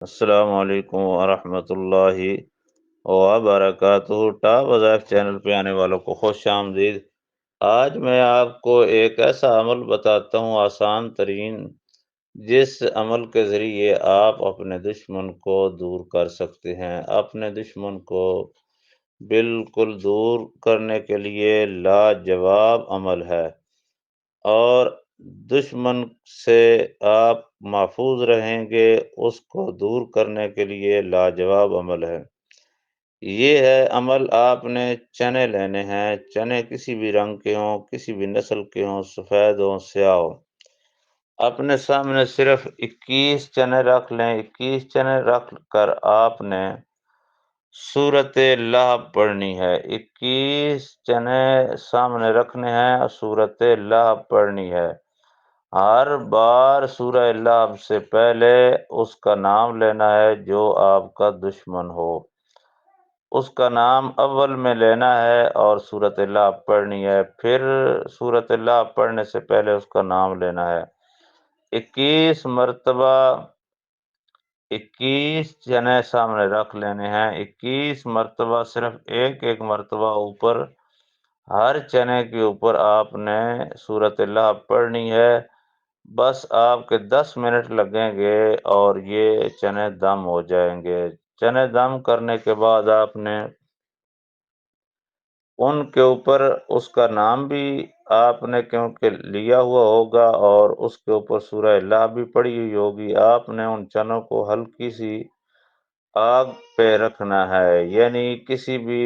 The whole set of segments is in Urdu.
السلام علیکم ورحمۃ اللہ وبرکاتہ۔ ٹاپ وظائف چینل پہ آنے والوں کو خوش آمدید۔ آج میں آپ کو ایک ایسا عمل بتاتا ہوں، آسان ترین، جس عمل کے ذریعے آپ اپنے دشمن کو دور کر سکتے ہیں۔ اپنے دشمن کو بالکل دور کرنے کے لیے لاجواب عمل ہے، اور دشمن سے آپ محفوظ رہیں گے، اس کو دور کرنے کے لیے لاجواب عمل ہے۔ یہ ہے عمل، آپ نے چنے لینے ہیں۔ چنے کسی بھی رنگ کے ہوں، کسی بھی نسل کے ہوں، سفید ہوں، سیاہ ہوں۔ اپنے سامنے صرف 21 چنے رکھ لیں۔ 21 چنے رکھ کر آپ نے سورۃ لہب پڑھنی ہے۔ 21 چنے سامنے رکھنے ہیں اور سورۃ لہب پڑھنی ہے۔ ہر بار سورہ لہب سے پہلے اس کا نام لینا ہے جو آپ کا دشمن ہو، اس کا نام اول میں لینا ہے اور سورۃ لہب پڑھنی ہے۔ پھر سورۃ لہب پڑھنے سے پہلے اس کا نام لینا ہے۔ 21 مرتبہ 21 چنے سامنے رکھ لینے ہیں۔ 21 مرتبہ، صرف ایک مرتبہ اوپر، ہر چنے کے اوپر آپ نے سورۃ لہب پڑھنی ہے۔ بس آپ کے 10 منٹ لگیں گے اور یہ چنے دم ہو جائیں گے۔ چنے دم کرنے کے بعد آپ نے ان کے اوپر اس کا نام بھی آپ نے کیونکہ لیا ہوا ہوگا اور اس کے اوپر سورہ لہب بھی پڑی ہوئی ہوگی، آپ نے ان چنوں کو ہلکی سی آگ پہ رکھنا ہے، یعنی کسی بھی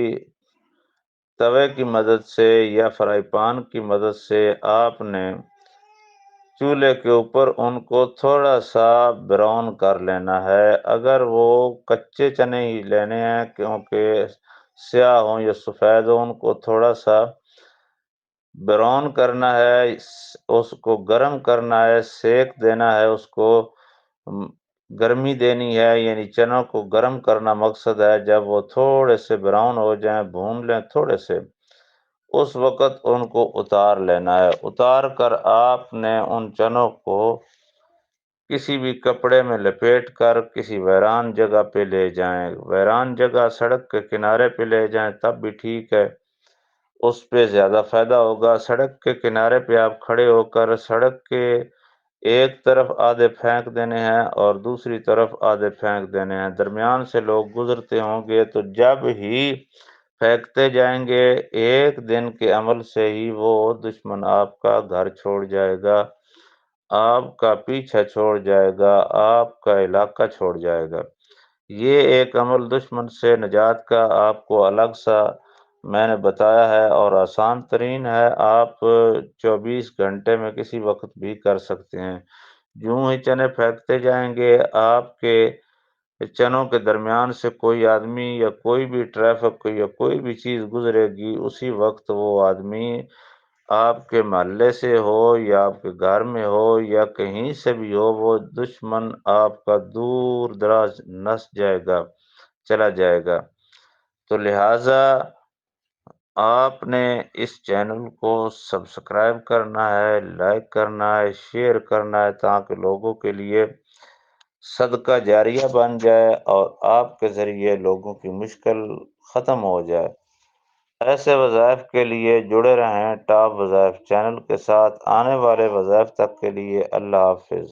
توے کی مدد سے یا فرائی پان کی مدد سے آپ نے چولہے کے اوپر ان کو تھوڑا سا براؤن کر لینا ہے۔ اگر وہ کچے چنے ہی لینے ہیں، کیونکہ سیاہ ہوں یا سفید ہوں، ان کو تھوڑا سا براؤن کرنا ہے، اس کو گرم کرنا ہے، سیک دینا ہے، اس کو گرمی دینی ہے، یعنی چنوں کو گرم کرنا مقصد ہے۔ جب وہ تھوڑے سے براؤن ہو جائیں، بھون لیں تھوڑے سے، اس وقت ان کو اتار لینا ہے۔ اتار کر آپ نے ان چنوں کو کسی بھی کپڑے میں لپیٹ کر کسی ویران جگہ پہ لے جائیں۔ ویران جگہ سڑک کے کنارے پہ لے جائیں تب بھی ٹھیک ہے، اس پہ زیادہ فائدہ ہوگا۔ سڑک کے کنارے پہ آپ کھڑے ہو کر سڑک کے ایک طرف آدھے پھینک دینے ہیں اور دوسری طرف آدھے پھینک دینے ہیں۔ درمیان سے لوگ گزرتے ہوں گے تو جب ہی پھینکتے جائیں گے، ایک دن کے عمل سے ہی وہ دشمن آپ کا گھر چھوڑ جائے گا، آپ کا پیچھا چھوڑ جائے گا، آپ کا علاقہ چھوڑ جائے گا۔ یہ ایک عمل دشمن سے نجات کا آپ کو الگ سا میں نے بتایا ہے اور آسان ترین ہے۔ آپ 24 گھنٹے میں کسی وقت بھی کر سکتے ہیں۔ یوں ہی چنے پھینکتے جائیں گے، آپ کے چنوں کے درمیان سے کوئی آدمی یا کوئی بھی ٹریفک یا کوئی بھی چیز گزرے گی، اسی وقت وہ آدمی آپ کے محلے سے ہو یا آپ کے گھر میں ہو یا کہیں سے بھی ہو، وہ دشمن آپ کا دور دراز نس جائے گا، چلا جائے گا۔ تو لہٰذا آپ نے اس چینل کو سبسکرائب کرنا ہے، لائک کرنا ہے، شیئر کرنا ہے، تاکہ لوگوں کے لیے صدقہ جاریہ بن جائے اور آپ کے ذریعے لوگوں کی مشکل ختم ہو جائے۔ ایسے وظائف کے لیے جڑے رہیں ٹاپ وظائف چینل کے ساتھ۔ آنے والے وظائف تک کے لیے اللہ حافظ۔